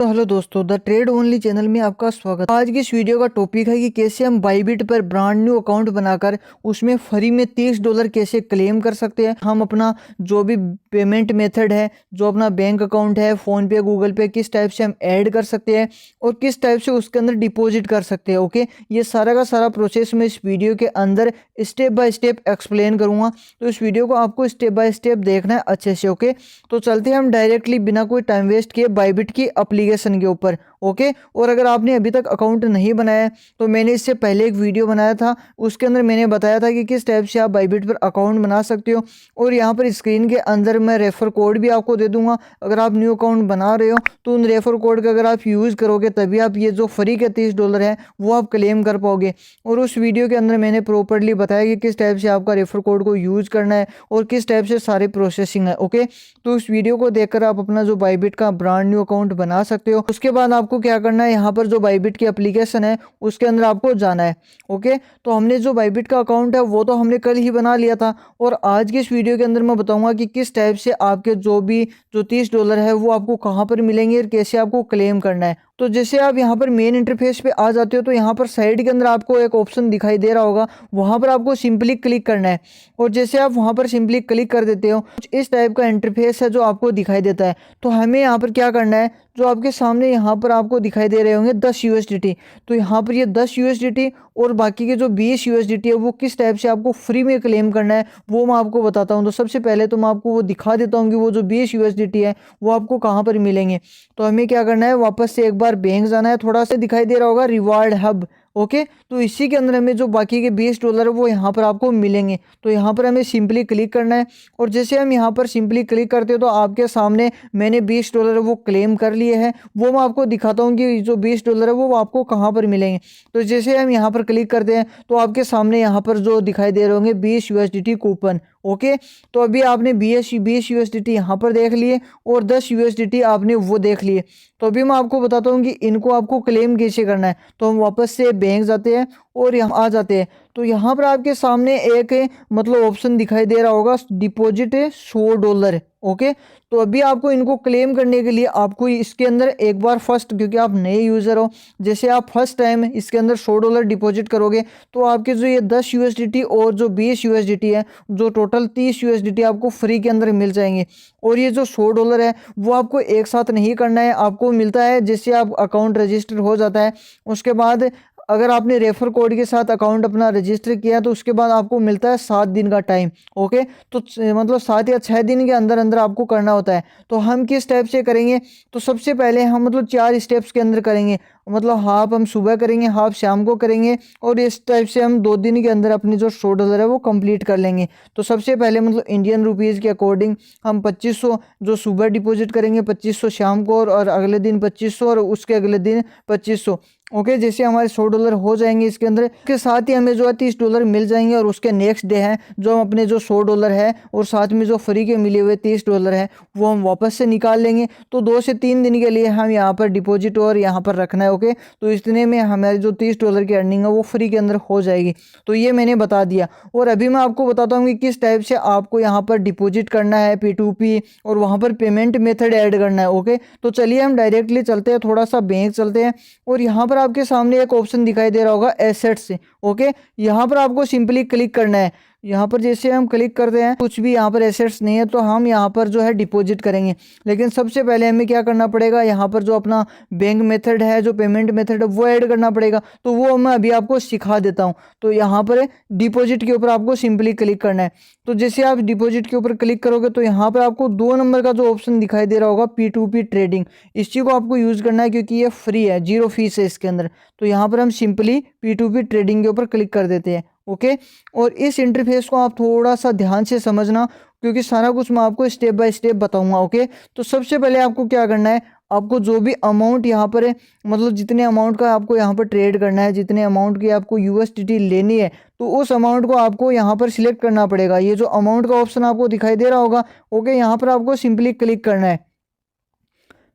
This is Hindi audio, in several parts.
तो हेलो दोस्तों, द ट्रेड ओनली चैनल में आपका स्वागत। आज की इस वीडियो का टॉपिक है कि कैसे हम बाईबिट पर ब्रांड न्यू अकाउंट बनाकर उसमें फ्री में $30 कैसे क्लेम कर सकते हैं। हम अपना जो भी पेमेंट मेथड है, जो अपना बैंक अकाउंट है, फ़ोन पे, गूगल पे, किस टाइप से हम ऐड कर सकते हैं और किस टाइप से उसके अंदर डिपॉजिट कर सकते हैं। ओके, ये सारा का सारा प्रोसेस मैं इस वीडियो के अंदर स्टेप बाय स्टेप एक्सप्लेन करूँगा। तो इस वीडियो को आपको स्टेप बाय स्टेप देखना है अच्छे से। ओके, तो चलते हैं हम डायरेक्टली बिना कोई टाइम वेस्ट किए बाईबिट की एप्लीकेशन के ऊपर। ओके, और अगर आपने अभी तक अकाउंट नहीं बनाया है तो मैंने इससे पहले एक वीडियो बनाया था, उसके अंदर मैंने बताया था कि किस टाइप से आप बाईबिट पर अकाउंट बना सकते हो। और यहाँ पर स्क्रीन के अंदर मैं रेफर कोड भी आपको दे दूंगा। अगर आप न्यू अकाउंट बना रहे हो तो उन रेफर कोड का अगर आप यूज़ करोगे तभी आप ये जो फ्री के $30 है वो आप क्लेम कर पाओगे। और उस वीडियो के अंदर मैंने प्रॉपरली बताया कि किस टाइप से आपका रेफर कोड को यूज़ करना है और किस टाइप से सारी प्रोसेसिंग है। ओके, तो उस वीडियो को देखकर आप अपना जो बाईबिट का ब्रांड न्यू अकाउंट बना सकते हो। उसके बाद आपको क्या करना है, यहाँ पर जो बाईबिट की एप्लीकेशन है उसके अंदर आपको जाना है। ओके, तो हमने जो बाईबिट का अकाउंट है वो तो हमने कल ही बना लिया था और आज के इस वीडियो के अंदर मैं बताऊंगा कि किस टाइप से आपके जो $30 है वो आपको कहाँ पर मिलेंगे और कैसे आपको क्लेम करना है। तो जैसे आप यहाँ पर मेन इंटरफेस पे आ जाते हो तो यहाँ पर साइड के अंदर आपको एक ऑप्शन दिखाई दे रहा होगा, वहाँ पर आपको सिंपली क्लिक करना है। और जैसे आप वहाँ पर सिंपली क्लिक कर देते हो कुछ इस टाइप का इंटरफेस है जो आपको दिखाई देता है। तो हमें यहाँ पर क्या करना है, जो आपके सामने यहाँ पर आपको दिखाई दे रहे होंगे 10 USDT, तो यहाँ पर ये 10 USDT और बाकी के जो 20 USDT है वो किस टाइप से आपको फ्री में क्लेम करना है वो मैं आपको बताता हूँ। तो सबसे पहले तो मैं आपको वो दिखा देता हूँ कि वो जो 20 USDT है वो आपको कहाँ पर मिलेंगे। तो हमें क्या करना है, वापस से एक बार बैंक जाना है। थोड़ा सा दिखाई दे रहा होगा रिवार्ड हब। ओके, तो इसी के अंदर हमें जो बाकी के $20 है वो यहाँ पर आपको मिलेंगे। तो यहाँ पर हमें सिंपली क्लिक करना है और जैसे हम यहाँ पर सिंपली क्लिक करते हो तो आपके सामने मैंने $20 वो क्लेम कर लिए हैं। वो मैं आपको दिखाता हूँ कि जो $20 है वो आपको कहाँ पर मिलेंगे। तो जैसे हम यहाँ पर क्लिक करते हैं तो आपके सामने यहाँ पर जो दिखाई दे रहे होंगे 20 USDT कूपन। ओके, तो अभी आपने 20 USDT यहाँ पर देख लिए और 10 USDT आपने वो देख लिए। तो अभी मैं आपको बताता हूँ कि इनको आपको क्लेम कैसे करना है। तो हम वापस से बैंक जाते हैं और यहाँ आ जाते हैं। तो यहाँ पर आपके सामने एक मतलब ऑप्शन दिखाई दे रहा होगा, डिपॉजिट $100। ओके, तो अभी आपको इनको क्लेम करने के लिए आपको इसके अंदर एक बार फर्स्ट, क्योंकि आप नए यूज़र हो, जैसे आप फर्स्ट टाइम इसके अंदर $100 डिपॉजिट करोगे तो आपके जो ये 10 USDT और जो 20 USDT है, जो टोटल 30 USDT आपको फ्री के अंदर मिल जाएंगे। और ये जो $100 है वो आपको एक साथ नहीं करना है, आपको मिलता है जैसे आप अकाउंट रजिस्टर हो जाता है उसके बाद अगर आपने रेफर कोड के साथ अकाउंट अपना रजिस्टर किया तो उसके बाद आपको मिलता है 7 दिन का टाइम। ओके, तो मतलब 7 या 6 दिन के अंदर अंदर आपको करना होता है। तो हम किस टाइप से करेंगे, तो सबसे पहले हम मतलब 4 स्टेप्स के अंदर करेंगे। मतलब हाफ हम सुबह करेंगे, हाफ शाम को करेंगे और इस टाइप से हम 2 दिन के अंदर अपनी जो $100 है वो कंप्लीट कर लेंगे। तो सबसे पहले मतलब इंडियन रुपीज़ के अकॉर्डिंग हम 2500 जो सुबह डिपॉजिट करेंगे, 2500 शाम को और अगले दिन 2500 और उसके अगले दिन 2500। ओके, जैसे हमारे $100 हो जाएंगे इसके अंदर के साथ ही हमें जो है $30 मिल जाएंगे और उसके नेक्स्ट डे है जो हम अपने जो $100 है और साथ में जो फ्री के मिले हुए $30 है वो हम वापस से निकाल लेंगे। तो 2 से 3 दिन के लिए हम यहाँ पर डिपॉजिट और यहाँ पर रखना है। ओके, तो इतने में हमारी जो $30 की अर्निंग है वो फ्री के अंदर हो जाएगी। तो ये मैंने बता दिया और अभी मैं आपको बताता हूँ कि किस टाइप से आपको यहाँ पर डिपॉजिट करना है P2P और वहाँ पर पेमेंट मेथड ऐड करना है। ओके, तो चलिए हम डायरेक्टली चलते हैं, थोड़ा सा बैंक चलते हैं और यहाँ पर आपके सामने एक ऑप्शन दिखाई दे रहा होगा एसेट्स से। ओके, यहाँ पर आपको सिंपली क्लिक करना है। यहाँ पर जैसे हम क्लिक करते हैं कुछ भी यहाँ पर एसेट्स नहीं है तो हम यहाँ पर जो है डिपॉजिट करेंगे। लेकिन सबसे पहले हमें क्या करना पड़ेगा, यहाँ पर जो अपना बैंक मेथड है, जो पेमेंट मेथड है वो ऐड करना पड़ेगा। तो वो मैं अभी आपको सिखा देता हूँ। तो यहाँ पर डिपॉजिट के ऊपर आपको सिंपली क्लिक करना है। तो जैसे आप डिपॉजिट के ऊपर क्लिक करोगे तो यहाँ पर आपको 2 नंबर का जो ऑप्शन दिखाई दे रहा होगा P2P ट्रेडिंग, इस चीज़ को आपको यूज़ करना है क्योंकि ये फ्री है, 0 फीस है इसके अंदर। तो यहाँ पर हम सिंपली P2P ट्रेडिंग के ऊपर क्लिक कर देते हैं। ओके, और इस इंटरफेस को आप थोड़ा सा ध्यान से समझना क्योंकि सारा कुछ मैं आपको स्टेप बाय स्टेप बताऊंगा। ओके, तो सबसे पहले आपको क्या करना है, आपको जो भी अमाउंट यहाँ पर है, मतलब जितने अमाउंट का आपको यहाँ पर ट्रेड करना है, जितने अमाउंट की आपको USDT लेनी है तो उस अमाउंट को आपको यहाँ पर सिलेक्ट करना पड़ेगा। ये जो अमाउंट का ऑप्शन आपको दिखाई दे रहा होगा, ओके, यहाँ पर आपको सिंपली क्लिक करना है।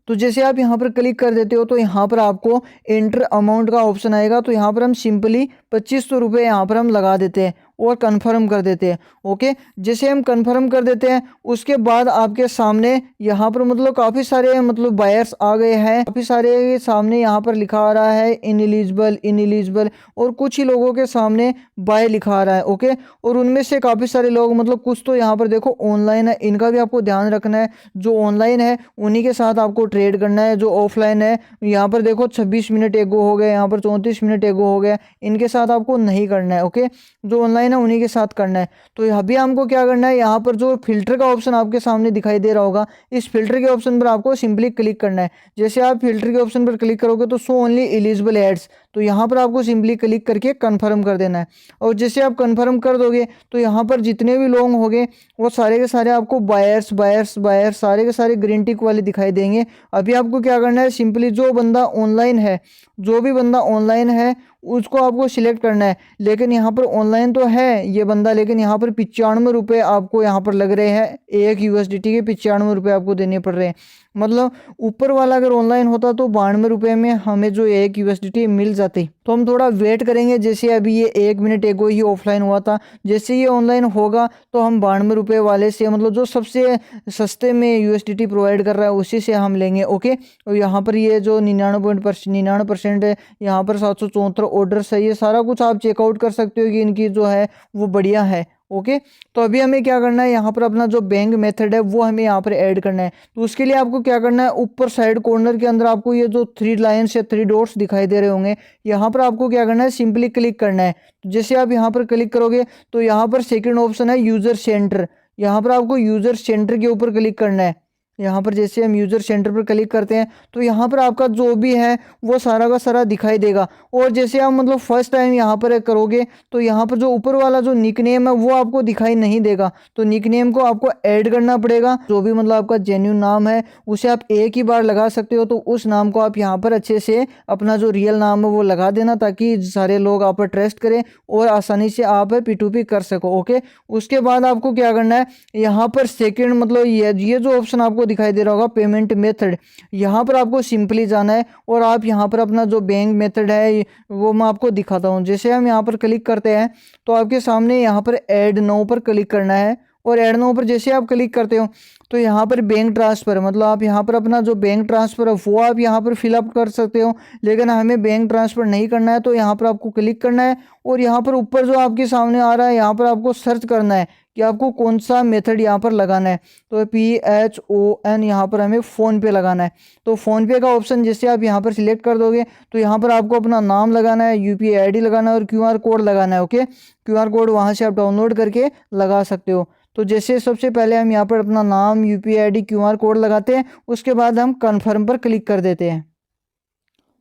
तो जैसे आप यहाँ पर क्लिक कर देते हो तो यहाँ पर आपको एंटर अमाउंट का ऑप्शन आएगा। तो यहाँ पर हम सिंपली 2500 रुपये यहाँ पर हम लगा देते हैं। और कन्फर्म कर देते हैं। ओके, जैसे हम कन्फर्म कर देते हैं उसके बाद आपके सामने यहाँ पर मतलब काफ़ी सारे मतलब बायर्स आ गए हैं, काफ़ी सारे सामने यहाँ पर लिखा आ रहा है इनएलिजिबल और कुछ ही लोगों के सामने बाय लिखा आ रहा है। ओके, और उनमें से काफ़ी सारे लोग मतलब कुछ तो यहाँ पर देखो ऑनलाइन है, इनका भी आपको ध्यान रखना है। जो ऑनलाइन है उन्हीं के साथ आपको ट्रेड करना है। जो ऑफलाइन है यहाँ पर देखो 26 मिनट एगो हो गए, यहाँ पर 34 मिनट एगो हो गया, इनके साथ आपको नहीं करना है। ओके, जो ऑनलाइन है उन्हीं के साथ करना है। तो अभी हमको क्या करना है, यहाँ पर जो फिल्टर का ऑप्शन आपके सामने दिखाई दे रहा होगा, इस फिल्टर के ऑप्शन पर आपको सिंपली क्लिक करना है। जैसे आप फिल्टर के ऑप्शन पर क्लिक करोगे तो शो ओनली एलिजिबल एड्स, तो यहाँ पर आपको सिंपली क्लिक करके कन्फर्म कर देना है। और जैसे आप कन्फर्म कर दोगे तो यहाँ पर जितने भी लोग होंगे वो सारे के सारे आपको बायर्स बायर्स बायर्स सारे के सारे ग्रीन टिक वाले दिखाई देंगे। अभी आपको क्या करना है, सिंपली जो बंदा ऑनलाइन है, जो भी बंदा ऑनलाइन है उसको आपको सिलेक्ट करना है। लेकिन यहाँ पर ऑनलाइन तो है ये बंदा, लेकिन यहाँ पर 95 रुपये आपको यहाँ पर लग रहे हैं, एक USDT के 95 रुपये आपको देने पड़ रहे हैं। मतलब ऊपर वाला अगर ऑनलाइन होता तो 92 रुपये में हमें जो एक USDT मिल जाती। तो हम थोड़ा वेट करेंगे, जैसे अभी ये 1 मिनट एगो ही ऑफलाइन हुआ था, जैसे ये ऑनलाइन होगा तो हम 92 रुपये वाले से मतलब जो सबसे सस्ते में USDT प्रोवाइड कर रहा है उसी से हम लेंगे। ओके, और यहाँ पर ये जो 99% है, यहाँ पर 774 ऑर्डर्स है, ये सारा कुछ आप चेकआउट कर सकते हो कि इनकी जो है वो बढ़िया है। ओके, तो अभी हमें क्या करना है, यहाँ पर अपना जो बैंक मेथड है वो हमें यहाँ पर ऐड करना है। तो उसके लिए आपको क्या करना है, ऊपर साइड कॉर्नर के अंदर आपको ये जो 3 लाइन्स या 3 डॉट्स दिखाई दे रहे होंगे, यहाँ पर आपको क्या करना है, सिंपली क्लिक करना है। तो जैसे आप यहाँ पर क्लिक करोगे तो यहाँ पर सेकेंड ऑप्शन है यूजर सेंटर, यहाँ पर आपको यूजर सेंटर के ऊपर क्लिक करना है। यहाँ पर जैसे हम यूज़र सेंटर पर क्लिक करते हैं तो यहाँ पर आपका जो भी है वो सारा का सारा दिखाई देगा। और जैसे आप मतलब फर्स्ट टाइम यहाँ पर करोगे तो यहाँ पर जो ऊपर वाला जो निकनेम है वो आपको दिखाई नहीं देगा, तो निकनेम को आपको ऐड करना पड़ेगा। जो भी मतलब आपका जेन्युइन नाम है उसे आप एक ही बार लगा सकते हो, तो उस नाम को आप यहाँ पर अच्छे से अपना जो रियल नाम है वो लगा देना, ताकि सारे लोग आप पर ट्रस्ट करें और आसानी से आप P2P कर सको। ओके, उसके बाद आपको क्या करना है, यहाँ पर सेकेंड मतलब ये जो ऑप्शन आपको दिखाई दे रहा होगा पेमेंट मेथड, यहाँ पर आपको सिंपली जाना है और आप यहाँ पर अपना जो बैंक मेथड है वो मैं आपको दिखाता हूँ। जैसे हम यहाँ पर क्लिक करते हैं तो आपके सामने यहाँ पर ऐड नाउ पर क्लिक करना है, और ऐड नाउ पर जैसे आप क्लिक करते हो तो यहाँ पर बैंक ट्रांसफ़र मतलब आप यहाँ पर अपना जो बैंक ट्रांसफ़र है वो आप यहाँ पर फिलअप कर सकते हो। लेकिन हमें बैंक ट्रांसफ़र नहीं करना है तो यहाँ पर आपको क्लिक करना है, और यहाँ पर ऊपर जो आपके सामने आ रहा है यहाँ पर आपको सर्च करना है कि आपको कौन सा मेथड यहाँ पर लगाना है। तो PHON यहाँ पर हमें फ़ोनपे लगाना है। तो फ़ोनपे का ऑप्शन जैसे आप यहाँ पर सिलेक्ट कर दोगे तो यहाँ पर आपको अपना नाम लगाना है, UPI ID लगाना है और QR कोड लगाना है। ओके, QR कोड वहाँ से आप डाउनलोड करके लगा सकते हो। तो जैसे सबसे पहले हम यहाँ पर अपना नाम, UPI ID, QR कोड लगाते हैं, उसके बाद हम कन्फर्म पर क्लिक कर देते हैं।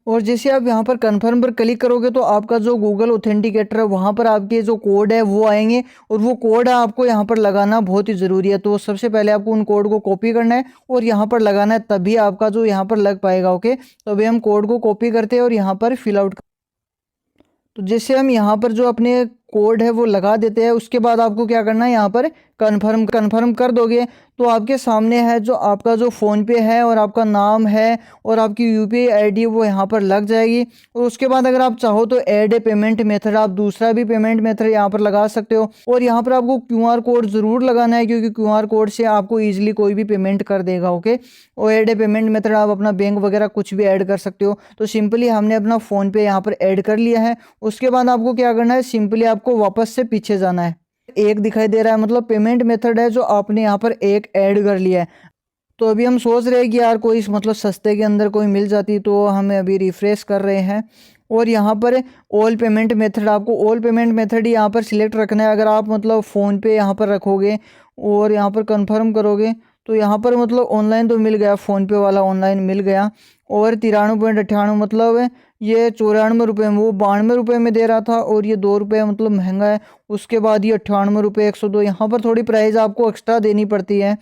और जैसे आप यहाँ पर कन्फर्म पर क्लिक करोगे तो आपका जो गूगल ऑथेंटिकेटर है वहाँ पर आपके जो कोड है वो आएंगे, और वो कोड आपको यहाँ पर लगाना बहुत ही ज़रूरी है। तो सबसे पहले आपको उन कोड को कॉपी करना है और यहाँ पर लगाना है, तभी आपका जो यहाँ पर लग पाएगा। ओके, तो अभी हम कोड को कॉपी करते हैं और यहाँ पर फिल आउट। तो जैसे हम यहाँ पर जो अपने कोड है वो लगा देते हैं, उसके बाद आपको क्या करना है, यहाँ पर कन्फर्म कर दोगे तो आपके सामने है जो आपका जो फ़ोनपे है और आपका नाम है और आपकी UPI ID वो यहाँ पर लग जाएगी। और उसके बाद अगर आप चाहो तो ऐड ए पेमेंट मेथड, आप दूसरा भी पेमेंट मेथड यहाँ पर लगा सकते हो। और यहाँ पर आपको QR कोड ज़रूर लगाना है, क्योंकि QR कोड से आपको ईजिली कोई भी पेमेंट कर देगा। ओके, और ऐड ए पेमेंट मेथड आप अपना बैंक वगैरह कुछ भी ऐड कर सकते हो। तो सिंपली हमने अपना फ़ोनपे यहाँ पर ऐड कर लिया है। उसके बाद आपको क्या करना है, सिंपली आपको वापस से पीछे जाना है। एक दिखाई दे रहा है मतलब पेमेंट मेथड है जो आपने यहाँ पर एक ऐड कर लिया है। तो अभी हम सोच रहे हैं कि यार कोई मतलब सस्ते के अंदर कोई मिल जाती, तो हमें अभी रिफ्रेश कर रहे हैं। और यहाँ पर ऑल पेमेंट मेथड, आपको ऑल पेमेंट मेथड यहाँ पर सिलेक्ट रखना है। अगर आप मतलब फ़ोनपे यहाँ पर रखोगे और यहाँ पर कन्फर्म करोगे तो यहाँ पर मतलब ऑनलाइन तो मिल गया, फ़ोनपे वाला ऑनलाइन मिल गया। और 93.98 मतलब ये 94 रुपये में, वो 92 रुपये में दे रहा था और ये 2 रुपये मतलब महंगा है। उसके बाद ये 98 रुपये 102, यहाँ पर थोड़ी प्राइस आपको एक्स्ट्रा देनी पड़ती है,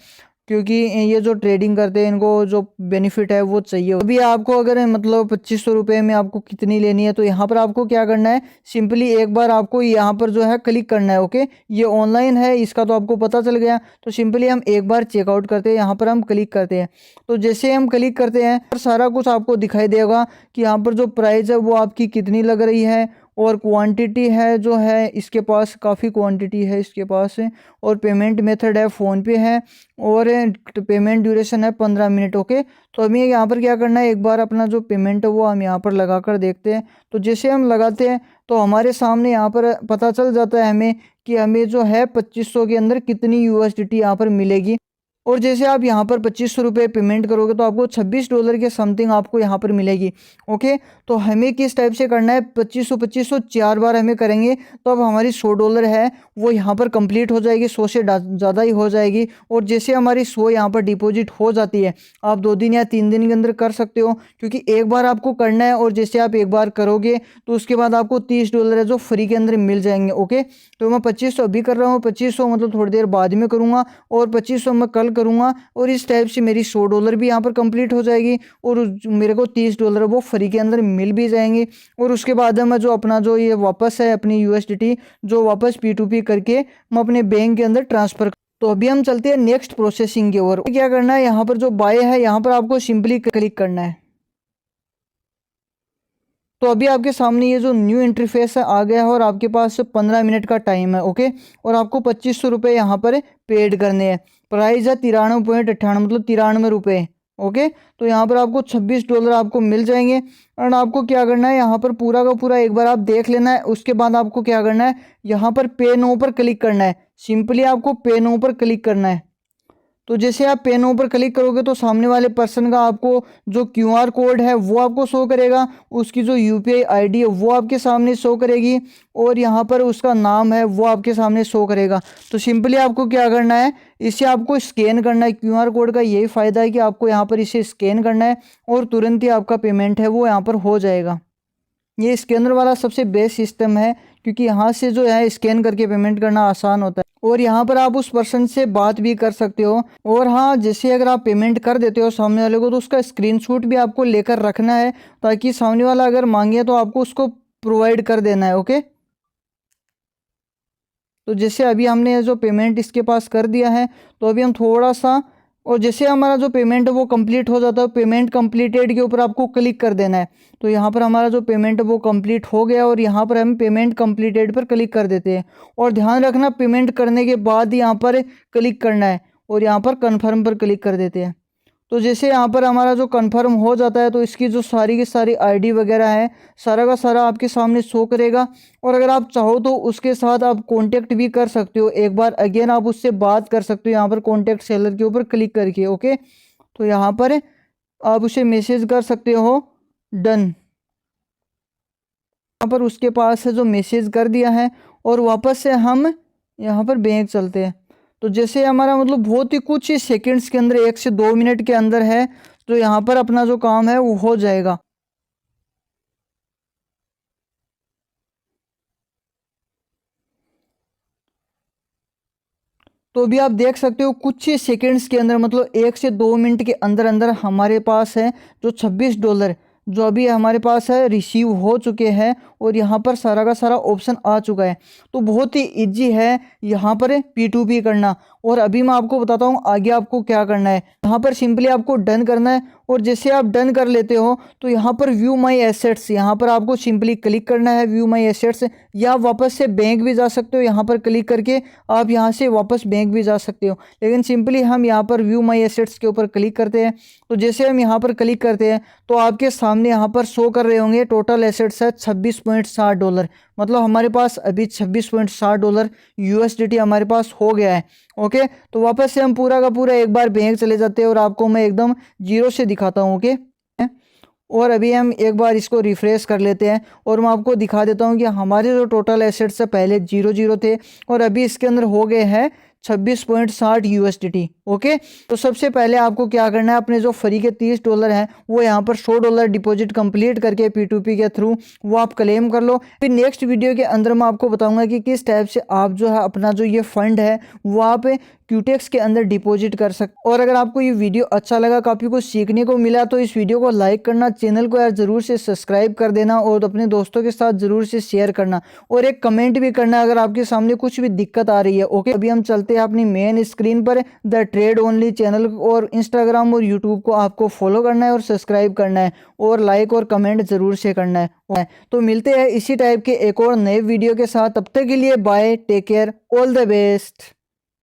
क्योंकि ये जो ट्रेडिंग करते हैं इनको जो बेनिफिट है वो चाहिए। अभी आपको अगर मतलब 2500 रुपये में आपको कितनी लेनी है तो यहाँ पर आपको क्या करना है, सिंपली एक बार आपको यहाँ पर जो है क्लिक करना है। ओके, ये ऑनलाइन है इसका तो आपको पता चल गया। तो सिंपली हम एक बार चेकआउट करते हैं, यहाँ पर हम क्लिक करते हैं। तो जैसे हम क्लिक करते हैं सारा कुछ आपको दिखाई देगा कि यहाँ पर जो प्राइस है वो आपकी कितनी लग रही है और क्वांटिटी है जो है इसके पास काफ़ी क्वांटिटी है इसके पास। और पेमेंट मेथड है फ़ोनपे है और पेमेंट ड्यूरेशन है 15 मिनट। ओके, तो हमें यहाँ पर क्या करना है, एक बार अपना जो पेमेंट है वो हम यहाँ पर लगा कर देखते हैं। तो जैसे हम लगाते हैं तो हमारे सामने यहाँ पर पता चल जाता है हमें कि हमें जो है 2500 के अंदर कितनी USDT यहाँ पर मिलेगी। और जैसे आप यहाँ पर 2500 रुपये पेमेंट करोगे तो आपको $26 के समथिंग आपको यहाँ पर मिलेगी। ओके, तो हमें किस टाइप से करना है, 2500 4 बार हमें करेंगे तो अब हमारी $100 है वो यहाँ पर कंप्लीट हो जाएगी, 100 से ज़्यादा ही हो जाएगी। और जैसे हमारी 100 यहाँ पर डिपॉजिट हो जाती है, आप 2 दिन या 3 दिन के अंदर कर सकते हो, क्योंकि एक बार आपको करना है और जैसे आप एक बार करोगे तो उसके बाद आपको $30 है जो फ्री के अंदर मिल जाएंगे। ओके, तो मैं 2500 अभी कर रहा हूँ, 2500 मतलब थोड़ी देर बाद में करूँगा और 2500 मैं कल करूँगा। और इस टाइप से मेरी $100 भी यहाँ पर कंप्लीट हो जाएगी और मेरे को $30 वो फ्री के अंदर मिल भी जाएंगे। और उसके बाद मैं जो अपना जो ये वापस है अपनी USDT जो वापस P2P करके मैं अपने बैंक के अंदर ट्रांसफ़र। तो अभी हम चलते हैं नेक्स्ट प्रोसेसिंग की ओर। क्या करना है, यहाँ पर जो बाय है यहाँ पर आपको सिंपली क्लिक करना है। तो अभी आपके सामने ये जो न्यू इंटरफेस है आ गया है और आपके पास 15 मिनट का टाइम है। ओके, और आपको 2500 रुपये यहाँ पर पेड करने हैं। प्राइस है 93.98 मतलब 93 रुपये। ओके, तो यहाँ पर आपको $26 आपको मिल जाएंगे। और आपको क्या करना है, यहाँ पर पूरा का पूरा एक बार आप देख लेना है। उसके बाद आपको क्या करना है, यहाँ पर पे नो पर क्लिक करना है। सिंपली आपको पे नो पर क्लिक करना है। तो जैसे आप पे नो पर क्लिक करोगे तो सामने वाले पर्सन का आपको जो QR कोड है वो आपको शो करेगा, उसकी जो UPI ID है वो आपके सामने शो करेगी और यहाँ पर उसका नाम है वो आपके सामने शो करेगा। तो सिंपली आपको क्या करना है, इसे आपको स्कैन करना है। QR कोड का यही फ़ायदा है कि आपको यहाँ पर इसे स्कैन करना है और तुरंत ही आपका पेमेंट है वो यहाँ पर हो जाएगा। ये स्कैनर वाला सबसे बेस्ट सिस्टम है, क्योंकि यहाँ से जो है स्कैन करके पेमेंट करना आसान होता है और यहाँ पर आप उस पर्सन से बात भी कर सकते हो। और हाँ, जैसे अगर आप पेमेंट कर देते हो सामने वाले को तो उसका स्क्रीनशॉट भी आपको लेकर रखना है, ताकि सामने वाला अगर मांगे तो आपको उसको प्रोवाइड कर देना है। ओके, तो जैसे अभी हमने जो पेमेंट इसके पास कर दिया है तो अभी हम थोड़ा सा, और जैसे हमारा जो पेमेंट है वो कंप्लीट हो जाता है, पेमेंट कंप्लीटेड के ऊपर आपको क्लिक कर देना है। तो यहाँ पर हमारा जो पेमेंट है वो कंप्लीट हो गया और यहाँ पर हम पेमेंट कंप्लीटेड पर क्लिक कर देते हैं। और ध्यान रखना पेमेंट करने के बाद यहाँ पर क्लिक करना है और यहाँ पर कन्फर्म पर क्लिक कर देते हैं। तो जैसे यहाँ पर हमारा जो कंफर्म हो जाता है तो इसकी जो सारी की सारी ID वगैरह है सारा का सारा आपके सामने शो करेगा। और अगर आप चाहो तो उसके साथ आप कांटेक्ट भी कर सकते हो, एक बार अगेन आप उससे बात कर सकते हो यहाँ पर कांटेक्ट सेलर के ऊपर क्लिक करके। ओके, तो यहाँ पर आप उसे मैसेज कर सकते हो डन। यहाँ पर उसके पास है जो मैसेज कर दिया है और वापस से हम यहाँ पर बैंक चलते हैं। तो जैसे हमारा मतलब बहुत ही कुछ ही सेकंड्स के अंदर 1 से 2 मिनट के अंदर है, तो यहाँ पर अपना जो काम है वो हो जाएगा। तो अभी आप देख सकते हो कुछ ही सेकंड्स के अंदर मतलब 1 से 2 मिनट के अंदर अंदर हमारे पास है जो $26 जो अभी हमारे पास है रिसीव हो चुके हैं और यहाँ पर सारा का सारा ऑप्शन आ चुका है। तो बहुत ही इजी है यहाँ पर P2P करना। और अभी मैं आपको बताता हूँ आगे आपको क्या करना है। यहाँ पर सिंपली आपको डन करना है और जैसे आप डन कर लेते हो तो यहाँ पर व्यू माई एसेट्स, यहाँ पर आपको सिंपली क्लिक करना है व्यू माई एसेट्स, या वापस से बैंक भी जा सकते हो। यहाँ पर क्लिक करके आप यहाँ से वापस बैंक भी जा सकते हो, लेकिन सिंपली हम यहाँ पर व्यू माई एसेट्स के ऊपर क्लिक करते हैं। तो जैसे हम यहाँ पर क्लिक करते हैं तो आपके सामने यहाँ पर शो कर रहे होंगे टोटल एसेट्स है $26.60, मतलब हमारे पास अभी $26.60 USDT हमारे पास हो गया है। ओके, तो वापस से हम पूरा का पूरा एक बार बैंक चले जाते हैं और आपको मैं एकदम जीरो से दिखाता हूँ। ओके, और अभी हम एक बार इसको रिफ्रेश कर लेते हैं और मैं आपको दिखा देता हूँ कि हमारे जो टोटल एसेट्स से पहले 00 थे और अभी इसके अंदर हो गए हैं 26.60 USDT। ओके, तो सबसे पहले आपको क्या करना है, अपने जो फ्री के $30 हैं वो यहाँ पर $100 डिपॉजिट कंप्लीट करके P2P के थ्रू वो आप क्लेम कर लो। फिर नेक्स्ट वीडियो के अंदर मैं आपको बताऊंगा कि किस टाइप से आप जो है अपना जो ये फंड है वो आप QTX के अंदर डिपॉजिट कर सकते। और अगर आपको ये वीडियो अच्छा लगा, काफ़ी कुछ सीखने को मिला, तो इस वीडियो को लाइक करना, चैनल को यार ज़रूर से सब्सक्राइब कर देना और अपने दोस्तों के साथ ज़रूर से शेयर करना और एक कमेंट भी करना अगर आपके सामने कुछ भी दिक्कत आ रही है। ओके, अभी हम चलते करते हैं अपनी मेन स्क्रीन पर द ट्रेड ओनली चैनल, और इंस्टाग्राम और यूट्यूब को आपको फॉलो करना है और सब्सक्राइब करना है और लाइक और कमेंट ज़रूर से करना है। तो मिलते हैं इसी टाइप के एक और नए वीडियो के साथ, तब तक के लिए bye, take care, all the best.